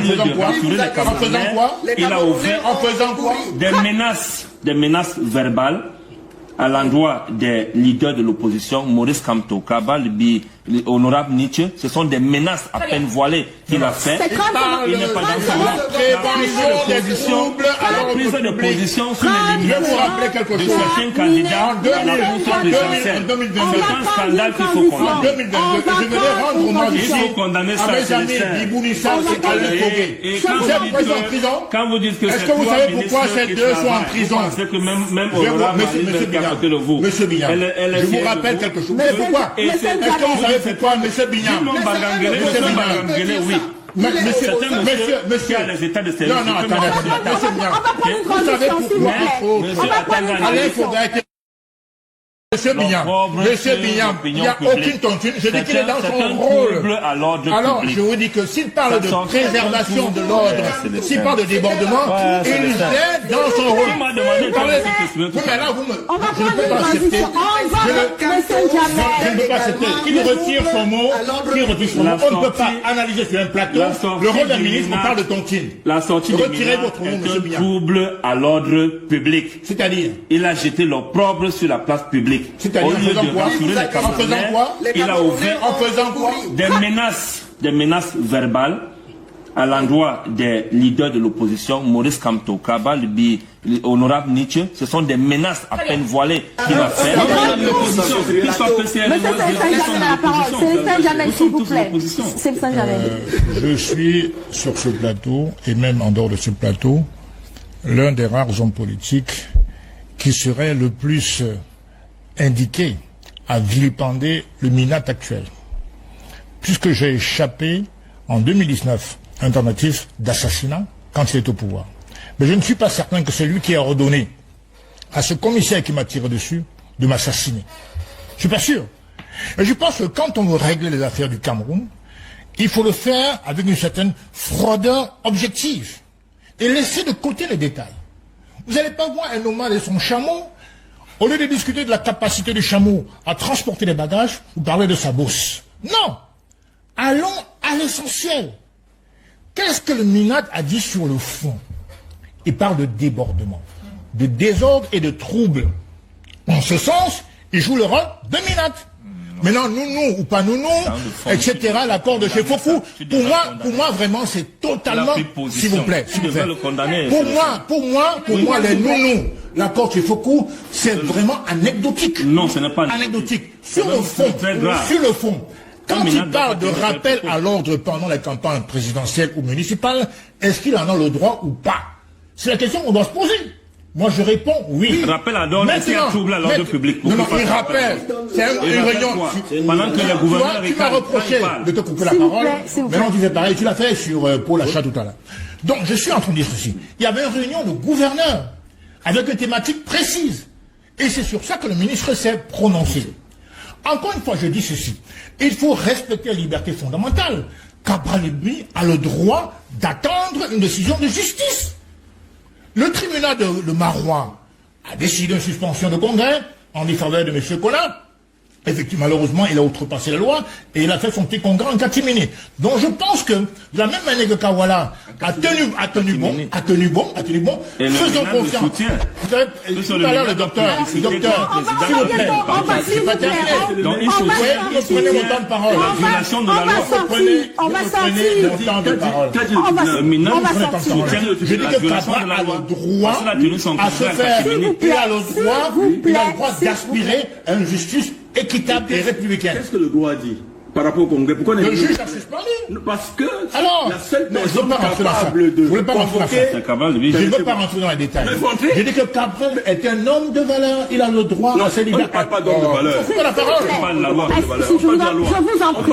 lieu de rassurer les Camerounais, il a ouvert en faisant quoi? Des menaces verbales à l'endroit des leaders de l'opposition, Maurice Kamto, Kabal, Honorable Nietzsche. Ce sont des menaces à peine voilées qu'il a fait. Il n'est pas dans la prise de position sur l'élimination de certains candidats à la fonction présidentielle. C'est un scandale qu'il faut condamner. Je voulais rendre hommage Il faut condamner ça. Et quand vous dites que est-ce que vous savez pourquoi ces deux sont en prison? C'est que même Honorable Monsieur Bignam, je vous rappelle quelque chose. Pourquoi? Est-ce que vous savez pourquoi, monsieur Bignam? Monsieur, qui a les états de service. Non, attendez, monsieur Bignam. Vous savez pourquoi il faut arrêter. Monsieur Bignam, il n'y a aucune tontine. Je dis qu'il est dans son rôle. Alors, je vous dis que s'il parle de préservation de l'ordre, s'il parle de débordement, il est dans son rôle. Oui, mais là, je ne peux pas accepter. Je ne peux pas accepter. Qu'il retire son mot. On ne peut pas analyser sur un plateau le rôle d'un ministre. On parle de tontine. La sortie retirez votre mot, monsieur Bignam est un trouble à l'ordre public. C'est-à-dire, il a jeté l'opprobre sur la place publique. C'est-à-dire au lieu de rassurer les Camerounais, il a ouvert des menaces verbales à l'endroit des leaders de l'opposition, Maurice Kamto, Kabal, Honorable Nietzsche. Ce sont des menaces à peine voilées qu'il a fait. Je suis sur ce plateau, et même en dehors de ce plateau, l'un des rares hommes politiques qui serait le plus indiqué à vilipender le MINAT actuel. Puisque j'ai échappé en 2019 à une tentative d'assassinat quand il est au pouvoir. Mais je ne suis pas certain que c'est lui qui a ordonné à ce commissaire qui m'a tiré dessus de m'assassiner. Je suis pas sûr. Et je pense que quand on veut régler les affaires du Cameroun, il faut le faire avec une certaine froideur objective et laisser de côté les détails. Vous n'allez pas voir un nomade et son chameau. Au lieu de discuter de la capacité du chameau à transporter les bagages, vous parlez de sa bosse. Non. Allons à l'essentiel. Qu'est-ce que le MINAT a dit sur le fond? Il parle de débordement, de désordre et de trouble. En ce sens, il joue le rôle de MINAT. Maintenant, nounou ou pas nounou, etc., l'accord de chez Fokou, pour moi, vraiment, c'est totalement, s'il vous plaît, pour moi, les nounous, l'accord de chez Fokou, c'est vraiment anecdotique. Non, ce n'est pas anecdotique. Sur le fond, quand il parle de rappel à l'ordre pendant les campagnes présidentielles ou municipales, est-ce qu'il en a le droit ou pas? C'est la question qu'on doit se poser. Moi, je réponds oui. Rappel à l'ordre, est-ce qu'il y a trouble à l'ordre public? Non, il rappelle. C'est une réunion. Pendant que le gouverneur tu m'as reproché de te couper la parole. Maintenant, tu fais pareil. Tu l'as fait sur Paul Achat tout à l'heure. Donc, je suis en train de dire ceci. Il y avait une réunion de gouverneurs avec une thématique précise. Et c'est sur ça que le ministre s'est prononcé. Encore une fois, je dis ceci. Il faut respecter la liberté fondamentale. Kabalibi a le droit d'attendre une décision de justice. Le tribunal de Marois a décidé une suspension de congrès en défaveur de M. Collin. Effectivement, malheureusement, il a outrepassé la loi et il a fait son petit congrès en catimini. Donc je pense que, de la même manière que Kawala a tenu bon, faisons confiance. Vous savez, tout à l'heure, le docteur, s'il vous plaît, c'est pas terminé. Donc il faut vous prenez mon temps de parole. La violation de la loi. Vous prenez mon temps de parole. Je dis que Kabal a le droit à se faire, il a le droit d'aspirer à une justice équitable et républicaine. Qu'est-ce que le droit dit par rapport au Congrès? Pourquoi le juge a suspendu? Parce que alors, la seule personne capable de convoquer, je ne veux pas rentrer dans les détails. Je dis que Kabal est un homme de valeur, il a le droit à ses libertés. On ne parle pas d'homme de valeur. Pourquoi la parole? Je vous en prie.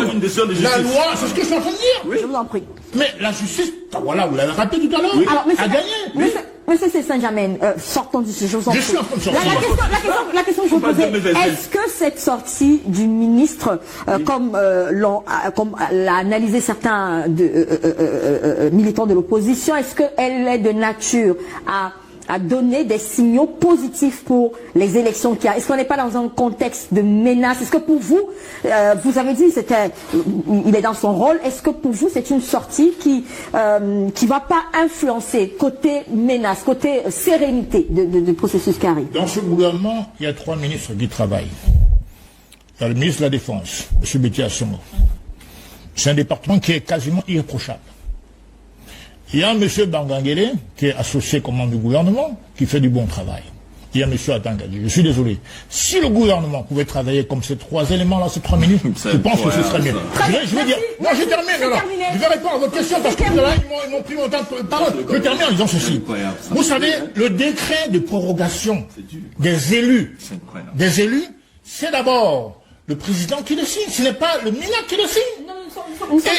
La loi, c'est ce que je suis en train de dire. Oui. Je vous en prie. Mais la justice, voilà, vous l'avez rappelé tout à l'heure, a gagné. Monsieur Saint-Germain, sortons du sujet. Je suis en train de sortir. La question que je vous posais, est-ce que cette sortie du ministre, comme l'a analysé certains militants de l'opposition, est-ce qu'elle est de nature à à donner des signaux positifs pour les élections qui arrivent? Est-ce qu'on n'est pas dans un contexte de menace? Est-ce que pour vous, vous avez dit il est dans son rôle, est-ce que pour vous c'est une sortie qui va pas influencer côté menace, côté sérénité de processus qui arrive? Dans ce gouvernement, il y a 3 ministres qui travaillent. Il y a le ministre de la Défense, M. Betty Assongo. C'est un département qui est quasiment irréprochable. Il y a M. Bangangele, qui est associé commande du gouvernement, qui fait du bon travail. Il y a M. Atangadi. Je suis désolé. Si le gouvernement pouvait travailler comme ces 3 éléments-là, ces 3 ministres, je pense que ce serait mieux. Je vais dire, non, je termine alors. Je vais répondre à votre question parce que là, ils m'ont pris mon temps de parole. Je termine en disant ceci. Vous savez, le décret de prorogation des élus, c'est d'abord le président qui le signe, ce n'est pas le ministre qui le signe.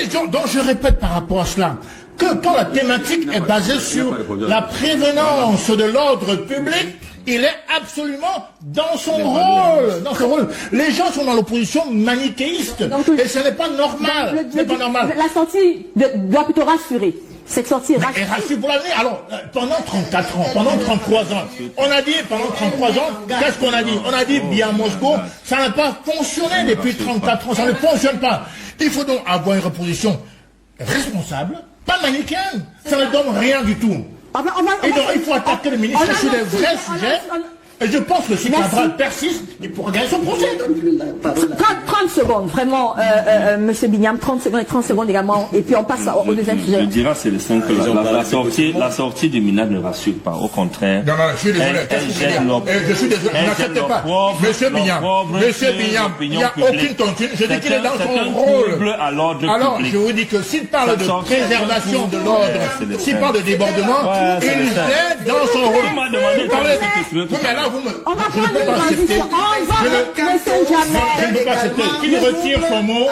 Et donc je répète par rapport à cela, que quand la thématique est basée sur la prévenance de l'ordre public, il est absolument dans son rôle. Les gens sont dans l'opposition manichéiste, et ce n'est pas normal. La sortie doit plutôt rassurer. Cette sortie est rassure pour l'avenir. Alors, pendant 34 ans, pendant 33 ans, on a dit, qu'est-ce qu'on a dit? On a dit, bien Moscou, ça n'a pas fonctionné depuis 34 ans, ça ne fonctionne pas. Il faut donc avoir une reposition responsable, pas manichéenne, ça ne donne rien du tout. Et donc, il faut attaquer le ministre sur des vrais sujets. Et je pense que si Cabral persiste, il pourra gagner son procès. 30 secondes, vraiment, Monsieur Bignam, 30 secondes et 30 secondes également, et puis on passe au deuxième sujet. Je dirais c'est le 5 que la sortie du minage ne rassure pas, au contraire. Non, je suis désolé. Je suis désolé, n'acceptez pas. Monsieur Bignam, il n'y a aucune tontine. Je dis qu'il est dans son rôle. Alors, je vous dis que s'il parle de préservation de l'ordre, s'il parle de débordement, il est dans son rôle. On va prendre une transition. Je ne peux pas accepter. Qu'il retire son mot.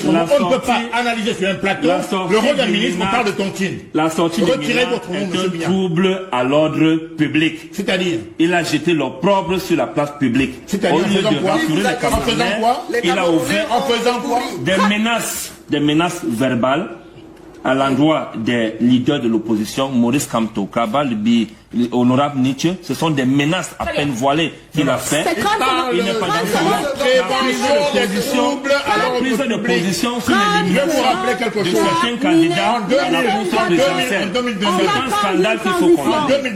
On ne peut pas analyser sur un plateau le rôle d'un ministre. On parle de tontine. La sortie de Milan est un trouble à l'ordre public. C'est-à-dire, il a jeté l'opprobre sur la place publique. C'est-à-dire, au lieu de rassurer les Camerounais, il a ouvert des menaces verbales à l'endroit des leaders de l'opposition, Maurice Kamto, Kabal, honorable Nietzsche. Ce sont des menaces à peine voilées qu'il a fait. Il n'est pas dans la prise de position sur l'élimination de certains candidats à la fonction présidentielle. C'est un scandale qu'il faut condamner.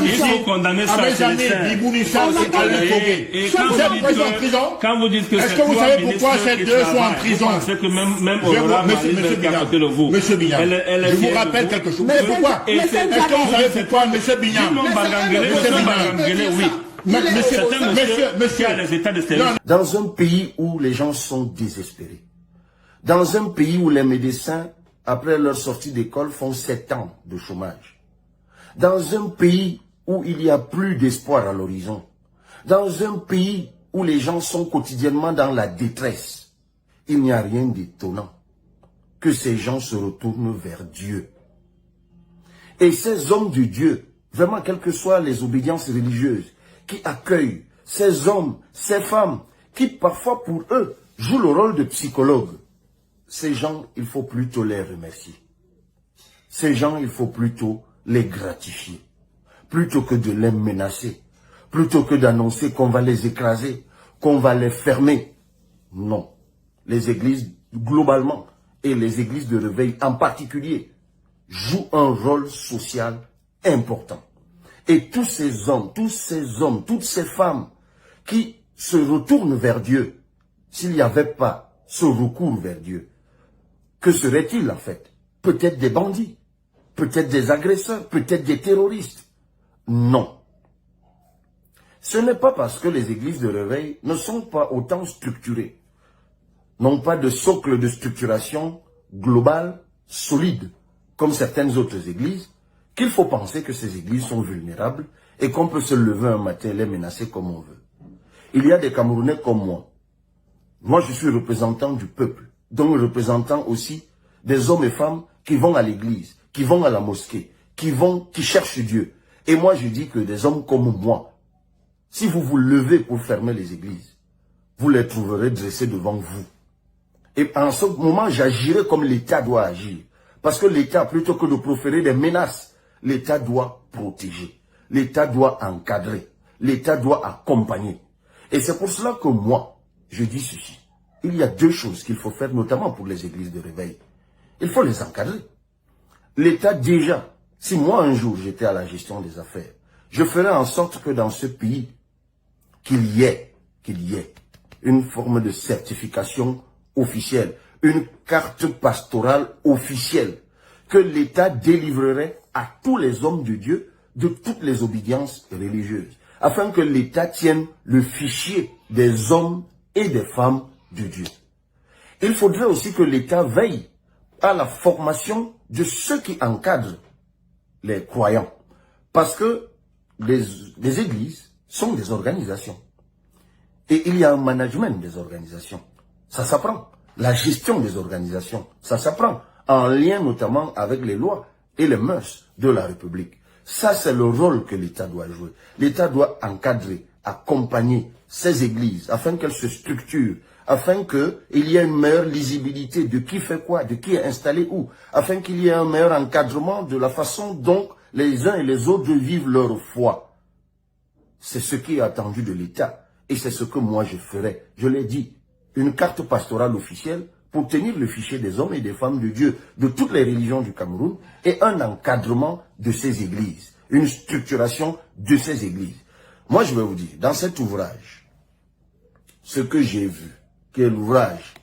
Il faut condamner ça. Et quand vous dites que est-ce que vous savez pourquoi ces deux sont en prison? C'est que même honorable Monsieur Bignam, je vous rappelle quelque chose. Mais pourquoi? Est-ce que vous savez pourquoi, Monsieur Bignam? Dans un pays où les gens sont désespérés, dans un pays où les médecins, après leur sortie d'école, font 7 ans de chômage, dans un pays où il n'y a plus d'espoir à l'horizon, dans un pays où les gens sont quotidiennement dans la détresse, il n'y a rien d'étonnant que ces gens se retournent vers Dieu. Et ces hommes de Dieu, vraiment quelles que soient les obédiences religieuses, qui accueillent ces hommes, ces femmes, qui parfois pour eux jouent le rôle de psychologues, ces gens, il faut plutôt les remercier. Ces gens, il faut plutôt les gratifier, plutôt que de les menacer, plutôt que d'annoncer qu'on va les écraser, qu'on va les fermer. Non. Les églises, globalement, et les églises de réveil en particulier, jouent un rôle social important. Et tous ces hommes, toutes ces femmes qui se retournent vers Dieu, s'il n'y avait pas ce recours vers Dieu, que serait-il en fait? Peut-être des bandits, peut-être des agresseurs, peut-être des terroristes. Non. Ce n'est pas parce que les églises de réveil ne sont pas autant structurées, n'ont pas de socle de structuration globale, solide, comme certaines autres églises, qu'il faut penser que ces églises sont vulnérables et qu'on peut se lever un matin et les menacer comme on veut. Il y a des Camerounais comme moi. Moi, je suis représentant du peuple, donc représentant aussi des hommes et femmes qui vont à l'église, qui vont à la mosquée, qui cherchent Dieu. Et moi, je dis que des hommes comme moi, si vous vous levez pour fermer les églises, vous les trouverez dressés devant vous. Et en ce moment, j'agirai comme l'État doit agir. Parce que l'État, plutôt que de proférer des menaces, l'État doit protéger, l'État doit encadrer, l'État doit accompagner. Et c'est pour cela que moi, je dis ceci. Il y a deux choses qu'il faut faire, notamment pour les églises de réveil. Il faut les encadrer. L'État déjà, si moi un jour j'étais à la gestion des affaires, je ferais en sorte que dans ce pays, qu'il y ait une forme de certification officielle, une carte pastorale officielle, que l'État délivrerait à tous les hommes de Dieu de toutes les obédiences religieuses, afin que l'État tienne le fichier des hommes et des femmes de Dieu. Il faudrait aussi que l'État veille à la formation de ceux qui encadrent les croyants, parce que les églises sont des organisations. Et il y a un management des organisations. Ça s'apprend. La gestion des organisations, ça s'apprend. En lien notamment avec les lois et les mœurs de la République. Ça, c'est le rôle que l'État doit jouer. L'État doit encadrer, accompagner ces églises afin qu'elles se structurent, afin qu'il y ait une meilleure lisibilité de qui fait quoi, de qui est installé où, afin qu'il y ait un meilleur encadrement de la façon dont les uns et les autres vivent leur foi. C'est ce qui est attendu de l'État et c'est ce que moi je ferai. Je l'ai dit, une carte pastorale officielle pour tenir le fichier des hommes et des femmes de Dieu de toutes les religions du Cameroun et un encadrement de ces églises, une structuration de ces églises. Moi je vais vous dire, dans cet ouvrage, ce que j'ai vu, qui est l'ouvrage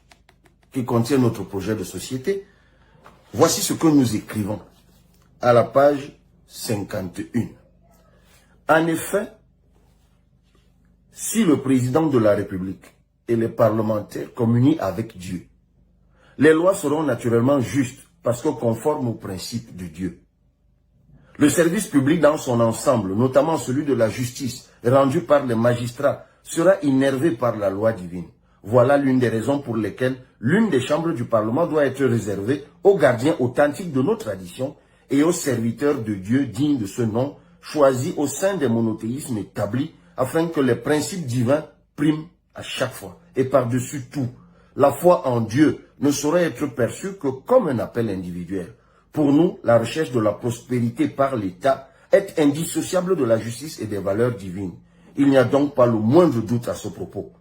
qui contient notre projet de société, voici ce que nous écrivons à la page 51. En effet, si le président de la République et les parlementaires communient avec Dieu, les lois seront naturellement justes parce que conformes aux principes de Dieu. Le service public dans son ensemble, notamment celui de la justice rendu par les magistrats, sera innervé par la loi divine. Voilà l'une des raisons pour lesquelles l'une des chambres du Parlement doit être réservée aux gardiens authentiques de nos traditions et aux serviteurs de Dieu dignes de ce nom, choisis au sein des monothéismes établis, afin que les principes divins priment à chaque fois. Et par-dessus tout, la foi en Dieu ne saurait être perçue que comme un appel individuel. Pour nous, la recherche de la prospérité par l'État est indissociable de la justice et des valeurs divines. Il n'y a donc pas le moindre doute à ce propos.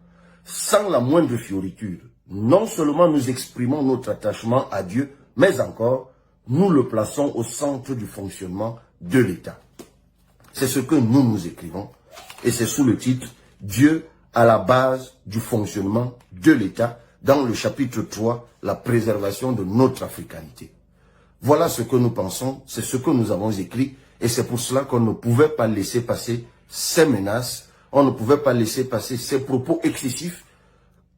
Sans la moindre fioriture, non seulement nous exprimons notre attachement à Dieu, mais encore, nous le plaçons au centre du fonctionnement de l'État. C'est ce que nous écrivons, et c'est sous le titre « Dieu à la base du fonctionnement de l'État » dans le chapitre 3, la préservation de notre africanité. Voilà ce que nous pensons, c'est ce que nous avons écrit, et c'est pour cela qu'on ne pouvait pas laisser passer ces menaces, on ne pouvait pas laisser passer ces propos excessifs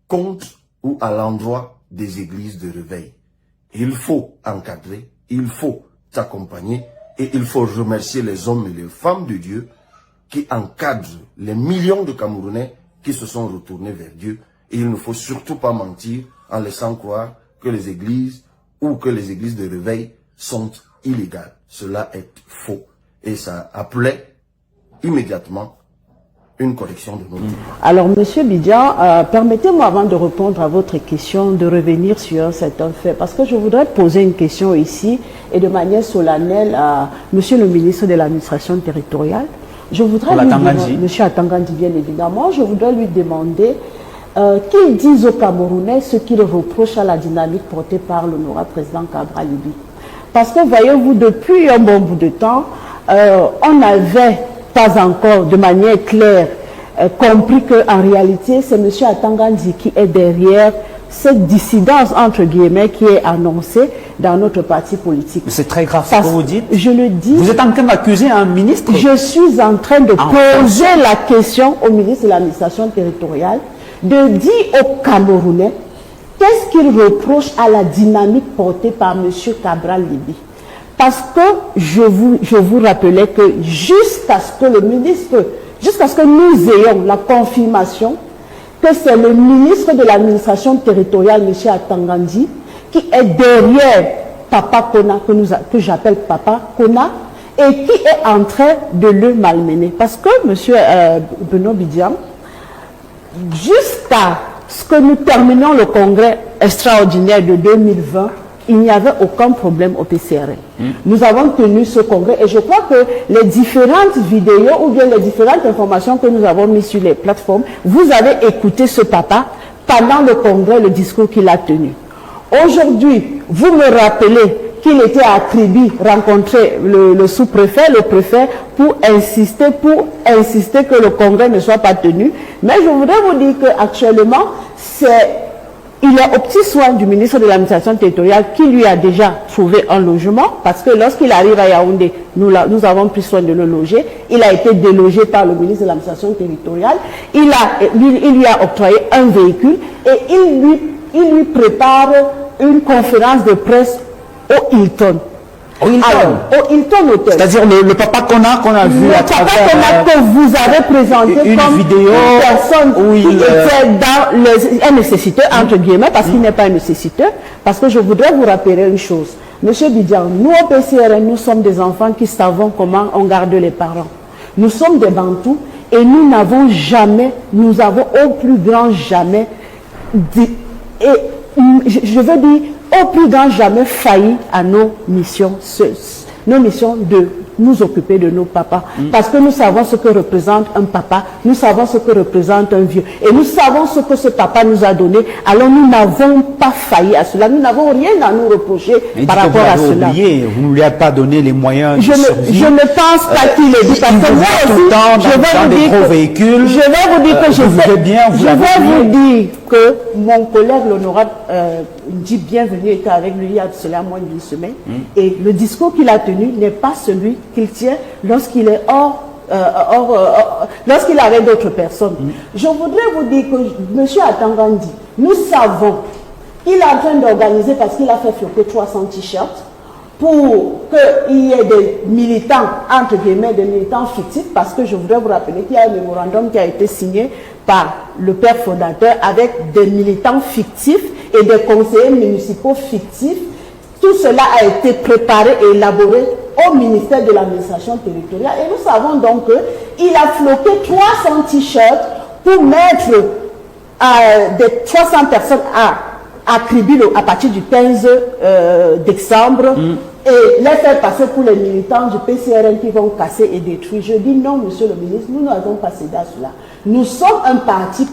contre ou à l'endroit des églises de réveil. Il faut encadrer, il faut accompagner et il faut remercier les hommes et les femmes de Dieu qui encadrent les millions de Camerounais qui se sont retournés vers Dieu. Et il ne faut surtout pas mentir en laissant croire que les églises ou que les églises de réveil sont illégales. Cela est faux. Et ça appelait immédiatement une correction de notre... Alors, Monsieur Bidjan, permettez-moi, avant de répondre à votre question, de revenir sur un certain fait, parce que je voudrais poser une question ici, et de manière solennelle à Monsieur le ministre de l'administration territoriale. Je voudrais lui demander, Monsieur Atangandi, bien évidemment, je voudrais lui demander qu'il dise aux Camerounais ce qu'il reproche à la dynamique portée par l'honorable président Cabral Libye. Parce que, voyez-vous, depuis un bon bout de temps, on n'avait pas encore de manière claire compris qu'en réalité, c'est M. Atangandi qui est derrière cette dissidence, entre guillemets, qui est annoncée dans notre parti politique. C'est très grave ce que vous dites. Je le dis. Vous êtes en train d'accuser un ministre? Je suis en train de poser la question au ministre de l'administration territoriale, de dire aux Camerounais qu'est-ce qu'il reproche à la dynamique portée par M. Cabral Libye. Parce que je vous rappelais que jusqu'à ce que le ministre, jusqu'à ce que nous ayons la confirmation que c'est le ministre de l'administration territoriale, M. Atangandi, qui est derrière Papa Kona, que j'appelle Papa Kona, et qui est en train de le malmener. Parce que, M. Benoît Bidjan, jusqu'à ce que nous terminions le congrès extraordinaire de 2020, il n'y avait aucun problème au PCRL. Nous avons tenu ce congrès et je crois que les différentes vidéos ou bien les différentes informations que nous avons mises sur les plateformes, vous avez écouté ce papa pendant le congrès, le discours qu'il a tenu. Aujourd'hui, vous me rappelez qu'il était à Kribi rencontrer le sous-préfet, le préfet, pour insister que le congrès ne soit pas tenu. Mais je voudrais vous dire qu'actuellement, il est au petit soin du ministre de l'administration territoriale qui lui a déjà trouvé un logement, parce que lorsqu'il arrive à Yaoundé, nous avons pris soin de le loger. Il a été délogé par le ministre de l'administration territoriale. Il lui a octroyé un véhicule et il lui prépare une conférence de presse au Hilton. Au Hilton Hotel. C'est-à-dire le papa qu'on a vu à travers que vous avez présenté une comme vidéo une personne où il était dans un nécessiteur, entre guillemets, parce qu'il n'est pas un nécessiteur. Parce que je voudrais vous rappeler une chose. Monsieur Bidian, nous au PCRN, nous sommes des enfants qui savons comment on garde les parents. Nous sommes des Bantous et nous n'avons jamais, nous avons au plus grand jamais, je veux dire, au plus grand jamais failli à nos missions de nous occuper de nos papas. Parce que nous savons ce que représente un papa, nous savons ce que représente un vieux. Et nous savons ce que ce papa nous a donné. Alors nous n'avons pas failli à cela. Nous n'avons rien à nous reprocher par rapport à cela. Vous ne lui avez pas donné les moyens de survie. Je ne pense pas qu'il ait dit. Parce que moi aussi, je vais vous dire que mon collègue l'honorable dit bienvenue était avec lui il y a cela moins d'une semaine. Et le discours qu'il a tenu n'est pas celui qu'il tient lorsqu'il est lorsqu'il est avec d'autres personnes. Je voudrais vous dire que M. Atangandi, nous savons qu'il est en train d'organiser, parce qu'il a fait flotter 300 t-shirts, pour qu'il y ait des militants, entre guillemets, des militants fictifs, parce que je voudrais vous rappeler qu'il y a un mémorandum qui a été signé par le père fondateur avec des militants fictifs et des conseillers municipaux fictifs. Tout cela a été préparé et élaboré au ministère de l'administration territoriale. Et nous savons donc qu'il a floqué 300 t-shirts pour mettre des 300 personnes à Kribi à partir du 15 décembre et les faire passer pour les militants du PCRN qui vont casser et détruire. Je dis non, monsieur le ministre, nous n'avons pas cédé à cela. Nous sommes un parti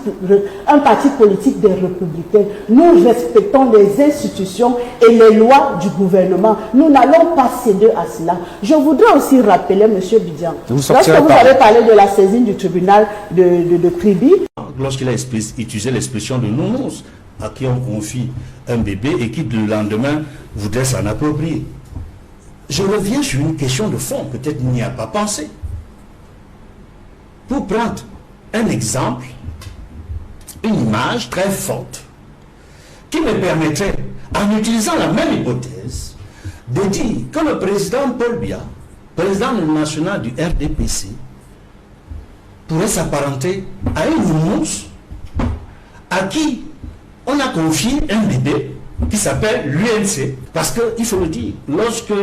politique des républicains. Nous respectons les institutions et les lois du gouvernement. Nous n'allons pas céder à cela. Je voudrais aussi rappeler, monsieur Bidian, lorsque vous avez parlé de la saisine du tribunal de Kribi. Lorsqu'il a utilisé l'expression de nounous, à qui on confie un bébé et qui le lendemain voudrait s'en approprier. Je reviens sur une question de fond, peut-être n'y a pas pensé. Pour prendre un exemple, une image très forte, qui me permettrait, en utilisant la même hypothèse, de dire que le président Paul Biya, président national du RDPC, pourrait s'apparenter à une nounous à qui on a confié un bébé qui s'appelle l'UNC. Parce qu'il faut le dire, lorsque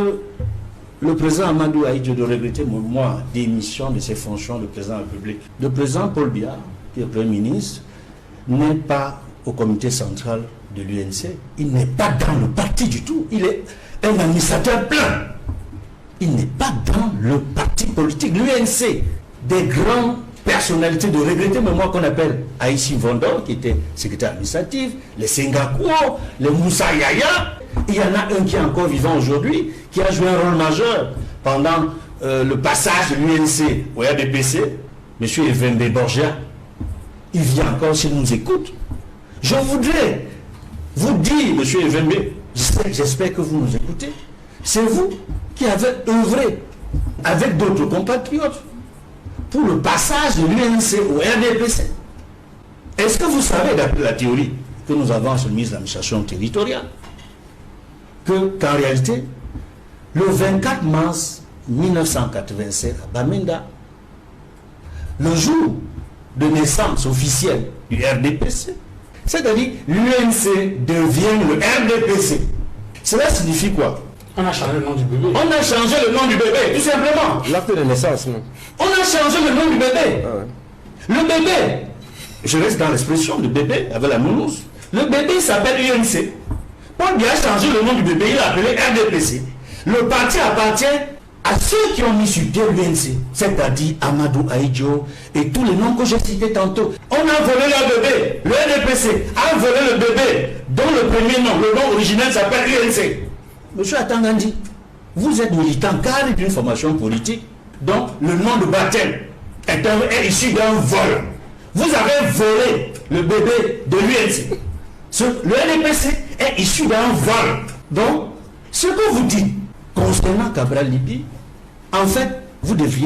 le président Amadou a dit de regretter moi démission de ses fonctions de président de la République, le président Paul Biya, qui est le Premier ministre, n'est pas au comité central de l'UNC. Il n'est pas dans le parti du tout. Il est un administrateur plein. Il n'est pas dans le parti politique. L'UNC, des grandes personnalités de regretter mémoire qu'on appelle Aïssi Vondor, qui était secrétaire administratif, les Sengakuo, les Moussa Yaya. Il y en a un qui est encore vivant aujourd'hui, qui a joué un rôle majeur pendant le passage de l'UNC au RDPC, M. Evembe Borgia. Il vient encore s'il nous écoute. Je voudrais vous dire, M. Evembe, j'espère que vous nous écoutez, c'est vous qui avez œuvré avec d'autres compatriotes pour le passage de l'UNC au RDPC. Est-ce que vous savez, d'après la théorie que nous avons sur le ministre de l'administration territoriale, qu'en réalité, le 24 mars 1987 à Bamenda, le jour de naissance officielle du RDPC, c'est-à-dire l'UNC devient le RDPC. Cela signifie quoi? On a changé le nom du bébé. On a changé le nom du bébé, tout simplement. L'acte de naissance, non? On a changé le nom du bébé. Ah ouais. Le bébé, je reste dans l'expression de bébé avec la nounours. Le bébé s'appelle UNC. Paul Biya a changé le nom du bébé, il l'a appelé RDPC. Le parti appartient à ceux qui ont mis sur pied l'UNC, c'est-à-dire Amadou Aïdjo et tous les noms que j'ai cités tantôt. On a volé leur bébé. Le RDPC a volé le bébé dont le premier nom, le nom originel s'appelle UNC. Monsieur Atangandi, vous êtes militant cadre d'une formation politique dont le nom de baptême est issu d'un vol. Vous avez volé le bébé de l'UNC. Le RDPC est issu d'un vol. Donc, ce que vous dites concernant Cabral Libye, en fait, vous deviez